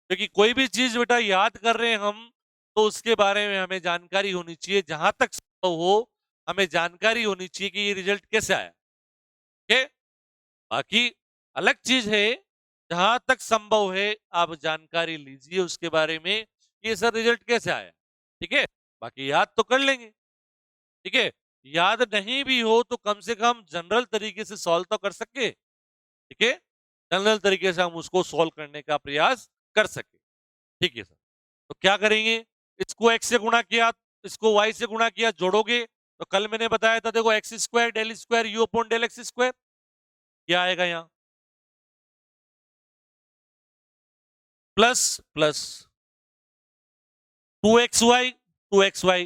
क्योंकि कोई भी चीज बेटा याद कर रहे हैं हम, तो उसके बारे में हमें जानकारी होनी चाहिए, जहां तक संभव हो हमें जानकारी होनी चाहिए कि ये रिजल्ट कैसे आया, ठीक है? बाकी अलग चीज है, जहां तक संभव है आप जानकारी लीजिए उसके बारे में, ये सर रिजल्ट कैसे आया, ठीक है? बाकी याद तो कर लेंगे, ठीक है? याद नहीं भी हो तो कम से कम जनरल तरीके से सॉल्व तो कर सके, ठीक है? जनरल तरीके से हम उसको सॉल्व करने का प्रयास कर सके, ठीक है सर? तो क्या करेंगे, इसको x से गुणा किया, इसको y से गुणा किया, जोड़ोगे, तो कल मैंने बताया था, देखो x square del square u upon del x square, क्या आएगा यहां? Plus plus 2xy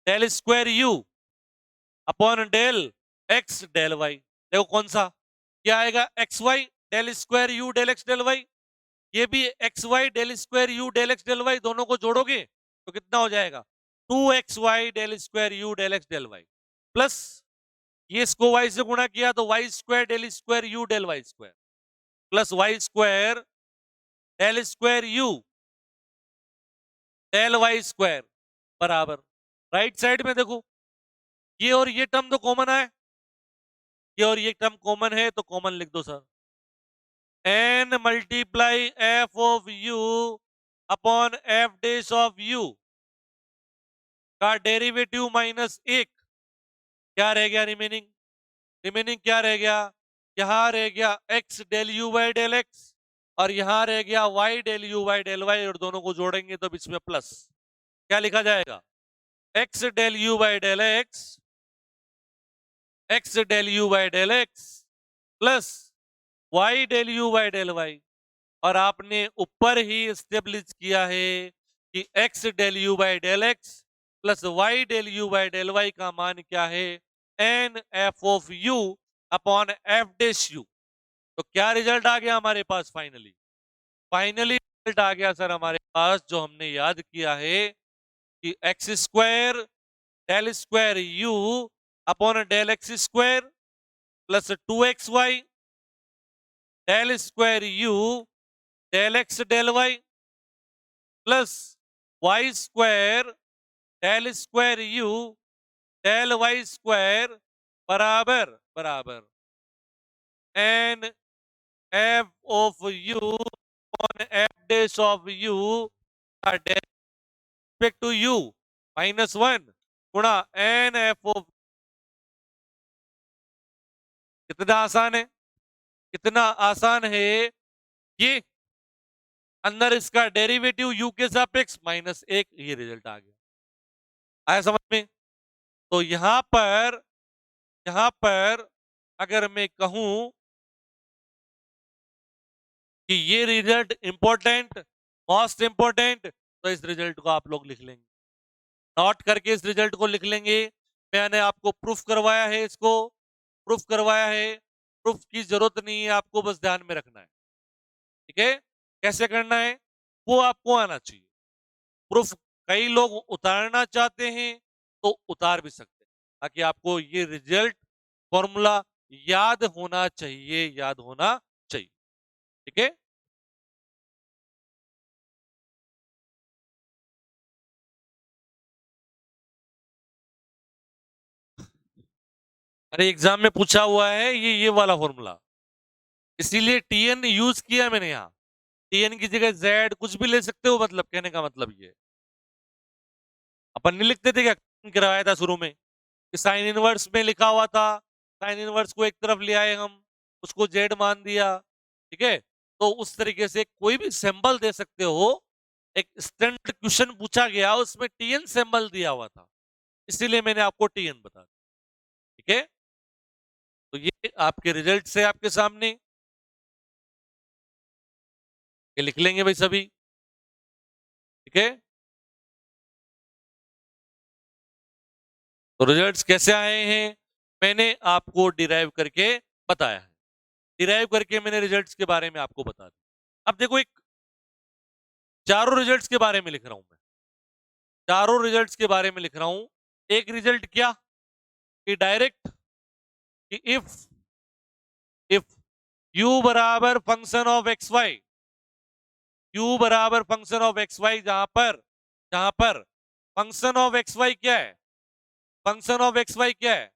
del square u upon del x del y, देखो कौन सा, क्या आएगा? X Y del square u del x del y, ये भी x Y del square u del x del y, दोनों को जोड़ोगे तो कितना हो जाएगा? 2xy del square u del x del Y plus ये इसको y से गुणा किया तो y square del square u del Y square plus Y square del square u del Y square बराबर, राइट साइड में देखो ये और ये टर्म तो कॉमन है, ये और ये टर्म कॉमन है, तो कॉमन लिख दो sir, n multiply F of you upon F dash of u का डेरिवेटिव माइनस एक, क्या रह गया रिमेनिंग? रिमेनिंग क्या रह गया? यहां रह गया x del you by del x, और यहां रह गया y del you by del y, और दोनों को जोड़ेंगे तो बीच में प्लस, क्या लिखा जाएगा? X del you by del x, x del you by del x plus Y del you by del y, और आपने ऊपर ही स्टेब्लिश किया है कि x del you by del x plus Y del you by del y का मान क्या है? N F of you upon F dash u. तो क्या रिजल्ट आ गया हमारे पास? फाइनली रिजल्ट आ गया सर हमारे पास, जो हमने याद किया है कि x square del square u upon del x square plus 2xy del square u del x del Y plus Y square del square u del Y square बराबर बराबर N F of u on f dash of u respect to u minus one गुणा n F of, कितना आसान है, कितना आसान है ये। अंदर इसका डेरिवेटिव u के सापेक्ष -1, ये रिजल्ट आ गया। आया समझ में? तो यहां पर अगर मैं कहूं कि ये रिजल्ट इंपॉर्टेंट, मोस्ट इंपॉर्टेंट, तो इस रिजल्ट को आप लोग लिख लेंगे, नोट करके इस रिजल्ट को लिख लेंगे। मैंने आपको प्रूफ करवाया है, इसको प्रूफ करवाया है। प्रूफ की जरूरत नहीं है, आपको बस ध्यान में रखना है। ठीक है, कैसे करना है वो आपको आना चाहिए। प्रूफ कई लोग उतारना चाहते हैं तो उतार भी सकते हैं, ताकि आपको ये रिजल्ट फॉर्मूला याद होना चाहिए, याद होना चाहिए। ठीक है, अरे एग्जाम में पूछा हुआ है ये वाला फॉर्मूला, इसीलिए टीएन यूज किया मैंने यहां। टीएन की जगह जेड कुछ भी ले सकते हो, मतलब कहने का मतलब ये। अपन नहीं लिखते थे क्या, करवाया था शुरू में कि साइन इनवर्स में लिखा हुआ था, साइन इनवर्स को एक तरफ ले आए हम, उसको जेड मान दिया। ठीक है, तो उस तरीके से कोई भी सिंबल दे सकते हो। एक स्टैंडर्ड क्वेश्चन पूछा गया, उसमें टीएन सिंबल दिया हुआ था, इसीलिए मैंने आपको टीएन बता दिया। ठीक है, तो ये आपके रिजल्ट से आपके सामने, ये लिख लेंगे भाई सभी। ठीक है, तो रिजल्ट्स कैसे आए हैं मैंने आपको डिराइव करके बताया है। डिराइव करके मैंने रिजल्ट्स के बारे में आपको बता दिया। अब देखो, एक चारों रिजल्ट्स के बारे में लिख रहा हूं मैं, चारों रिजल्ट्स के बारे में लिख रहा हूं। एक रिजल्ट क्या कि डायरेक्ट कि इफ u बराबर function of x y, u बराबर फंक्शन ऑफ एक्स वाई, जहां पर फंक्शन ऑफ एक्स वाई क्या है, फंक्शन ऑफ एक्स वाई क्या है,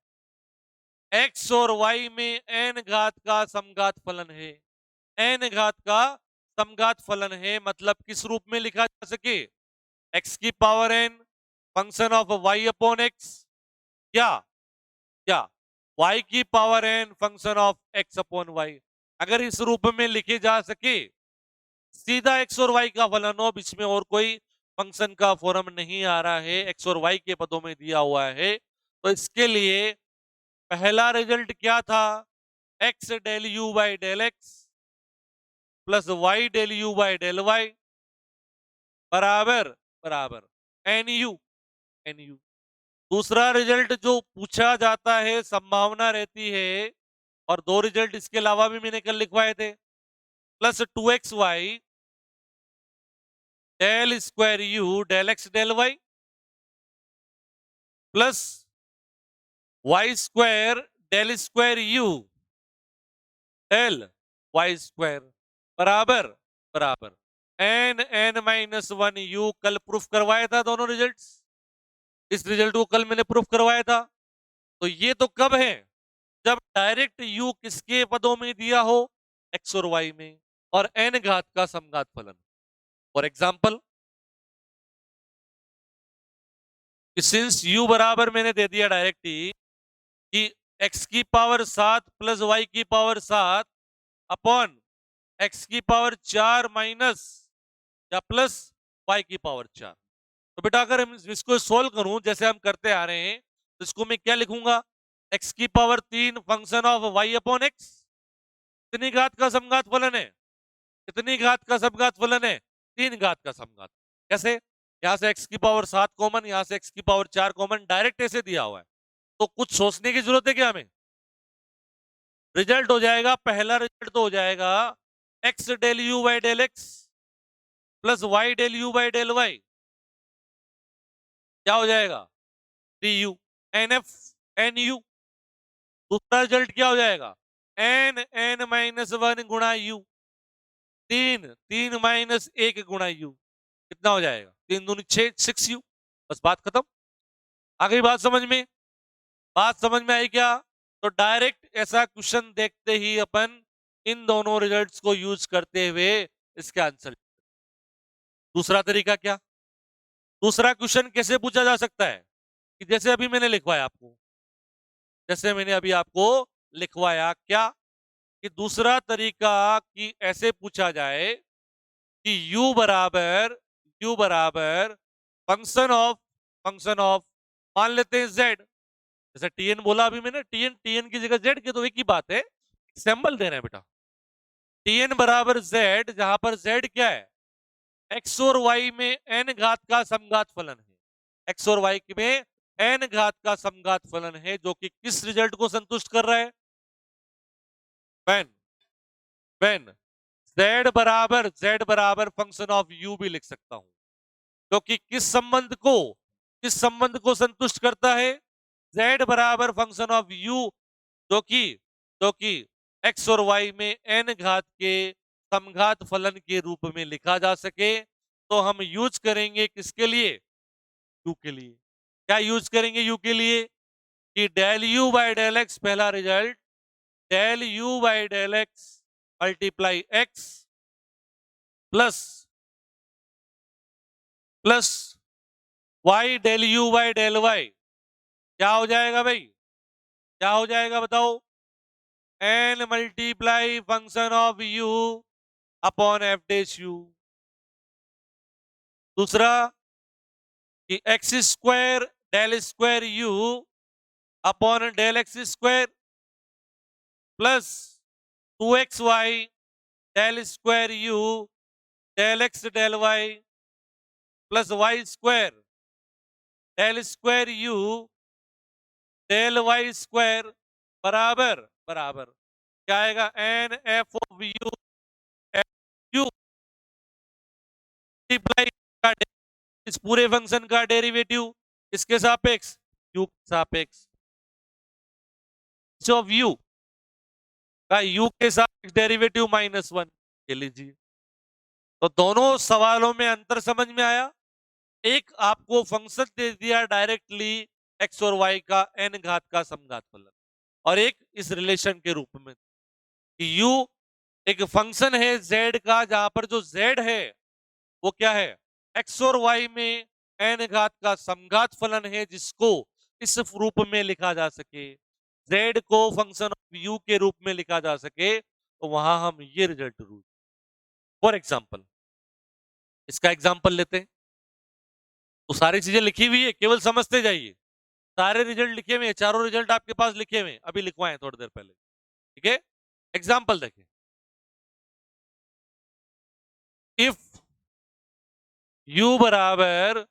x और y में n घात का समघात फलन है। n घात का समघात फलन है, मतलब किस रूप में लिखा जा सके, x की power n function of y upon x, क्या क्या y की power n function of x upon y। अगर इस रूप में लिखे जा सके, सीधा x और y का फलन हो, बीच में और कोई फंक्शन का फॉर्म नहीं आ रहा है, x और y के पदों में दिया हुआ है, तो इसके लिए पहला रिजल्ट क्या था, x del u by del x plus y del u by del Y बराबर बराबर एन यू। दूसरा रिजल्ट जो पूछा जाता है, संभावना रहती है, और दो रिजल्ट इसके अलावा भी मैंने कल लिखवाए थे, plus 2xy del square u del x del Y plus Y square del square u del Y square बराबर बराबर n n-1 u। कल प्रूफ करवाया था दोनों रिजल्ट्स, इस रिजल्ट को कल मैंने प्रूफ करवाया था। तो ये तो कब है, जब डायरेक्ट u किसके पदों में दिया हो, x और y में, और n घात का समघात फलन। फॉर एग्जाम्पल, सिंस u बराबर मैंने दे दिया डायरेक्ट ही कि x की पावर 7 प्लस y की पावर 7 अपॉन x की पावर 4 माइनस या प्लस y की पावर 4। तो बेटा अगर हम इसको सोल्व करूं जैसे हम करते आ रहे हैं, तो इसको मैं क्या लिखूंगा, x की power 3 function of y upon x. कितनी घात का समघात फलन है, कितनी घात का समघात फलन है, 3 घात का समघात। कैसे, यहां से x की पावर 7 कॉमन, यहां से x की पावर 4 कॉमन, डायरेक्ट ऐसे दिया हुआ है, तो कुछ सोचने की जरूरत है क्या हमें। रिजल्ट हो जाएगा, पहला रिजल्ट तो हो जाएगा x del you by del x plus y del you by del Y, क्या हो जाएगा, d u n f n u. दूसरा रिजल्ट क्या हो जाएगा, n-1 गुणा यू, 3 गुणा यू, कितना हो जाएगा, 3 दूनी 6, 6u। बस बात खत्म। आ गई बात समझ में, बात समझ में आई क्या। तो डायरेक्ट ऐसा क्वेश्चन देखते ही अपन इन दोनों रिजल्ट्स को यूज करते हुए इसका आंसर। दूसरा तरीका क्या, दूसरा क्वेश्चन कैसे पूछा जा सकता है, कि जैसे अभी मैंने लिखवाया आपको, जैसे मैंने अभी आपको लिखवाया क्या, कि दूसरा तरीका कि ऐसे पूछा जाए कि u बराबर फंक्शन ऑफ मान लेते हैं z, जैसे tn बोला अभी मैंने, tn की जगह z के, तो एक ही बात है, सिंबल देना है बेटा। tn बराबर z, जहां पर z क्या है, x और y में n घात का समघात फलन है, x और y में n घात का समघात फलन है, जो कि किस रिजल्ट को संतुष्ट कर रहा है, when z बराबर फंक्शन ऑफ u भी लिख सकता हूं, क्योंकि किस संबंध को संतुष्ट करता है, z बराबर फंक्शन ऑफ u, जो कि x और y में n घात के समघात फलन के रूप में लिखा जा सके। तो हम यूज करेंगे किसके लिए, u के लिए। क्या यूज करेंगे u के लिए, कि del u by del X, पहला result del u by del X multiply X plus plus Y del u by del Y, क्या हो जाएगा भाई, क्या हो जाएगा बताओ, n multiply function of u upon F dash u। दूसरा कि x square u upon del x square plus 2xy del square u del x del Y plus Y square del square u del Y square बराबर बराबर क्या आएगा, n F of u u multiply का इस पूरे function का derivative इसके सापेक्ष यू के सापेक्ष ऑफ यू का यू के सापेक्ष डेरिवेटिव -1 ले लीजिए। तो दोनों सवालों में अंतर समझ में आया, एक आपको फंक्शन दे दिया डायरेक्टली एक्स और वाई का n घात का समघात फलन, और एक इस रिलेशन के रूप में कि u एक फंक्शन है z का, जहां पर जो z है वो क्या है, x और y में n घात का समघात फलन है, जिसको इस रूप में लिखा जा सके, z को फंक्शन ऑफ u के रूप में लिखा जा सके, तो वहां हम ये रिजल्ट रूल। फॉर एग्जाम्पल इसका एग्जाम्पल लेते हैं, तो सारी चीजें लिखी हुई है, केवल समझते जाइए। सारे रिजल्ट लिखे हुए हैं, चारों रिजल्ट आपके पास लिखे हुए हैं, अभी लिखवाए थोड़ी देर पहले, ठीक है। एग्जाम्पल देखें, इफ u बराबर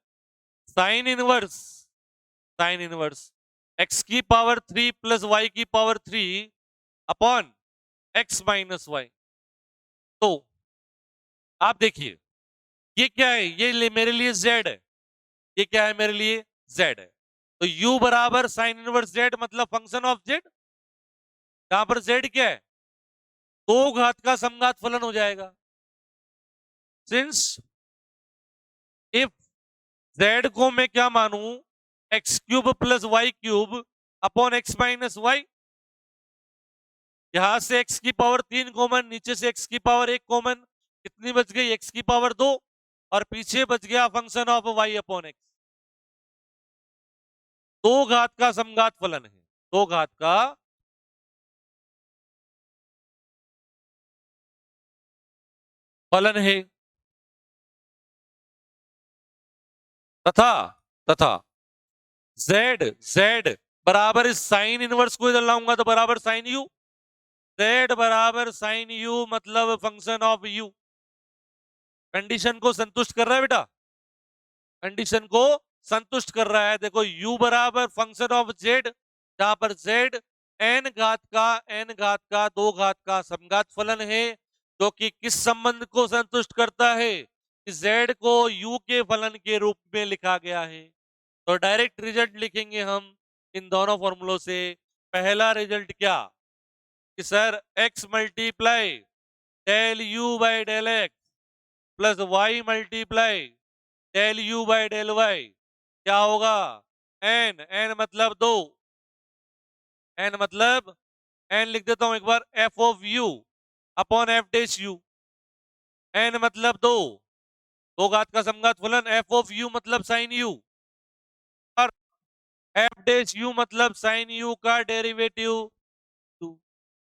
साइन इनवर्स x की पावर 3 प्लस y की power 3 upon x minus y, तो आप देखिए ये क्या है, मेरे लिए z है, ये क्या है मेरे लिए z है, तो u बराबर साइन इनवर्स z मतलब फंक्शन ऑफ z, यहां पर z क्या है, 2 घात का समघात फलन हो जाएगा, सिंस इफ z को मैं क्या मानू, x cube plus y cube upon x minus y, यहां से x की पावर 3 कॉमन, नीचे से x की पावर 1 कॉमन, कितनी बच गई, x की पावर 2, और पीछे बच गया function of y upon x. 2 घात का समघात फलन है, 2 घात का फलन है, तथा तथा z बराबर इस साइन इनवर्स को इधर लाऊंगा तो बराबर साइन u, z बराबर साइन u मतलब फंक्शन ऑफ u। कंडीशन को संतुष्ट कर रहा है बेटा, कंडीशन को संतुष्ट कर रहा है। देखो u बराबर फंक्शन ऑफ z, जहां पर z n घात का 2 घात का समघात फलन है, जो कि किस संबंध को संतुष्ट करता है, कि z को u के फलन के रूप में लिखा गया है। तो डायरेक्ट रिजल्ट लिखेंगे हम इन दोनों फॉर्मूलों से। पहला रिजल्ट क्या, कि sir x multiply del u by del x plus y multiply del u by del Y क्या होगा, n मतलब 2, n लिख देता हूं एक बार, f of u upon F dash u, n मतलब 2 घात का समघात फलन, f ऑफ u मतलब साइन u, और एफ डैश u मतलब साइन u का डेरिवेटिव 2,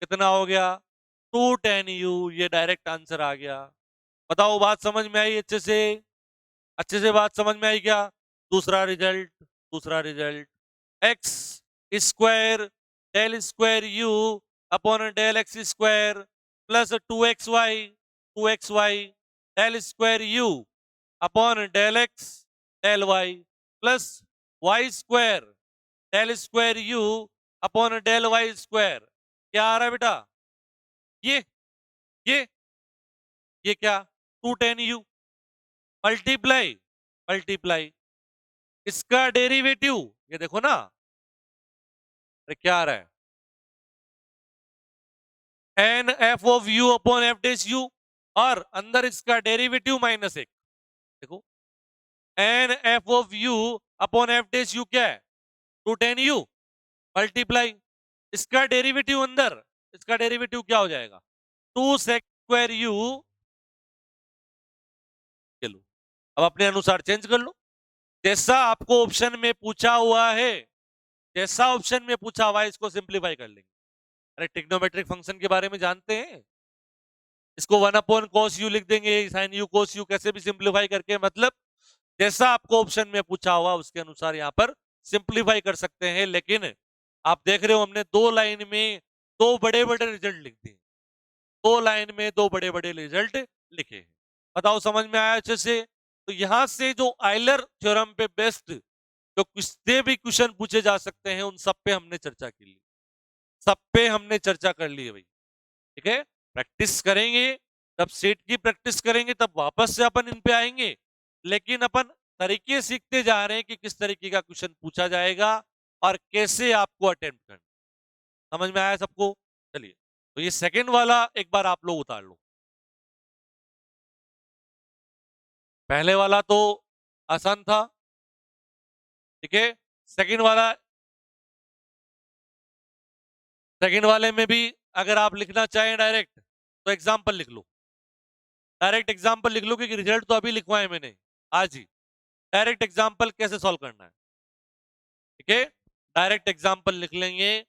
कितना हो गया 2 tan u, ये डायरेक्ट आंसर आ गया। बताओ बात समझ में आई अच्छे से? अच्छे से बात समझ में आई क्या? दूसरा result x square del square u upon del x square plus 2xy del square u upon del x del Y plus Y square del square u upon del Y square. क्या आ रहा है बेटा? ये ये ये क्या? 2 tan u मल्टीप्लाई मल्टीप्लाई इसका डेरिवेटिव, ये देखो ना, अरे क्या आ रहा है? N F of you upon f dash u और अंदर इसका डेरिवेटिव -1। देखो n F of you upon f dash u क्या है? 2 tan u मल्टीप्लाई इसका डेरिवेटिव अंदर, इसका डेरिवेटिव क्या हो जाएगा? 2 sec स्क्वायर यू। चलो अब अपने अनुसार चेंज कर लो, जैसा आपको ऑप्शन में पूछा हुआ है, जैसा ऑप्शन में पूछा हुआ है इसको सिंप्लीफाई कर लेंगे। अरे ट्रिग्नोमेट्रिक फंक्शन के बारे में जानते हैं, इसको 1 अपॉन cos u लिख देंगे, sin u cos u कैसे भी सिंप्लीफाई करके, मतलब जैसा आपको ऑप्शन में पूछा हुआ उसके अनुसार यहां पर सिंप्लीफाई कर सकते हैं। लेकिन आप देख रहे हो हमने 2 लाइन में 2 बड़े बड़े रिजल्ट लिख दिए, 2 लाइन में 2 बड़े बड़े रिजल्ट लिखे हैं। बताओ समझ में आया अच्छे से? तो यहां से जो आइलर थ्योरम पे बेस्ड जो किससे भी क्वेश्चन पूछे जा सकते हैं उन सब पे हमने चर्चा की ली, सब पे हमने चर्चा कर ली है भाई। ठीक है, प्रैक्टिस करेंगे, जब सेट की प्रैक्टिस करेंगे तब वापस से अपन इन पे आएंगे, लेकिन अपन तरीके सीखते जा रहे हैं कि किस तरीके का क्वेश्चन पूछा जाएगा और कैसे आपको अटेम्प्ट करना। समझ में आया सबको? चलिए, तो ये सेकंड वाला एक बार आप लोग उतार लो। पहले वाला तो आसान था, ठीक है। सेकंड वाला, सेकंड वाले में भी अगर आप लिखना चाहें डायरेक्ट तो एग्जाम्पल लिख लो, डायरेक्ट एग्जाम्पल लिख लो, क्योंकि रिजल्ट तो अभी लिखवाए मैंने आज ही। डायरेक्ट एग्जाम्पल कैसे सॉल्व करना है, ठीक है, डायरेक्ट एग्जाम्पल लिख लेंगे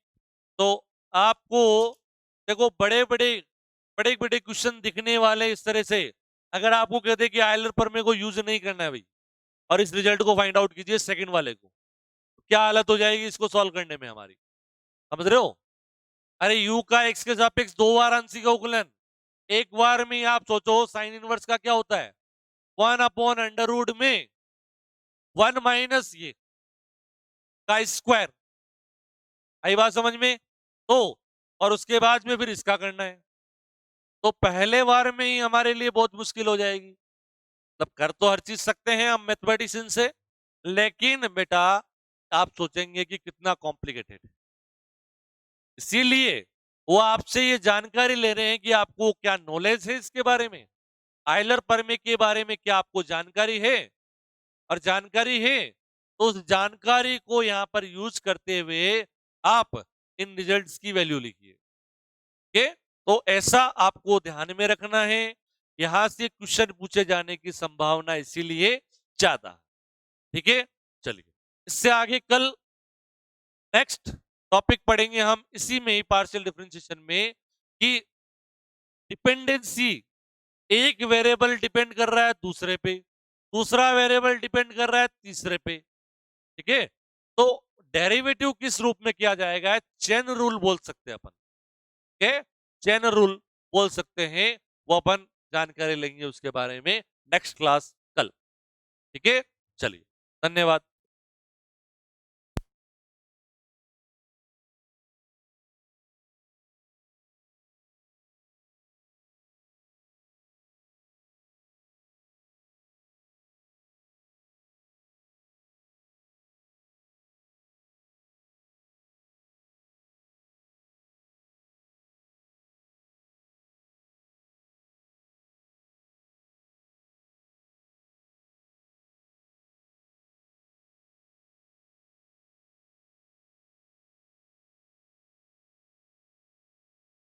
तो आपको देखो बड़े बड़े क्वेश्चन दिखने वाले इस तरह से, अगर आपको कहते कि आयलर पर मेरे को यूज नहीं करना है भाई और इस रिजल्ट को फाइंड आउट कीजिए सेकंड वाले को, क्या हालत हो जाएगी इसको सॉल्व करने में हमारी, समझ रहे हो? अरे u का x के सापेक्ष 2 बार आंशिक अवकलन, एक बार में आप सोचो साइन इनवर्स का क्या होता है? 1 अपॉन अंडर रूट में 1 माइनस ये का स्क्वायर। आई बात समझ में? तो और उसके बाद में फिर इसका करना है, तो पहले बार में ही हमारे लिए बहुत मुश्किल हो जाएगी। मतलब कर तो हर चीज सकते हैं हम मैथमेटिशियन से, लेकिन बेटा आप सोचेंगे कि कितना कॉम्प्लिकेटेड है, इसीलिए वो आपसे ये जानकारी ले रहे हैं कि आपको क्या नॉलेज है इसके बारे में, आयलर परमे के बारे में क्या आपको जानकारी है, और जानकारी है तो उस जानकारी को यहां पर यूज करते हुए आप इन रिजल्ट्स की वैल्यू लिखिए। ठीक है, तो ऐसा आपको ध्यान में रखना है, यहां से क्वेश्चन पूछे जाने की संभावना इसीलिए ज्यादा। ठीक है, चलिए इससे आगे कल नेक्स्ट टॉपिक पढ़ेंगे हम इसी में ही पार्शियल डिफरेंशिएशन में, कि डिपेंडेंसी, एक वेरिएबल डिपेंड कर रहा है दूसरे पे, दूसरा वेरिएबल डिपेंड कर रहा है तीसरे पे। ठीक है, तो डेरिवेटिव किस रूप में किया जाएगा, चेन रूल बोल सकते हैं अपन, ठीक है, चेन रूल बोल सकते हैं, वो अपन जानकारी लेंगे उसके बारे में नेक्स्ट क्लास कल। ठीक है, चलिए धन्यवाद।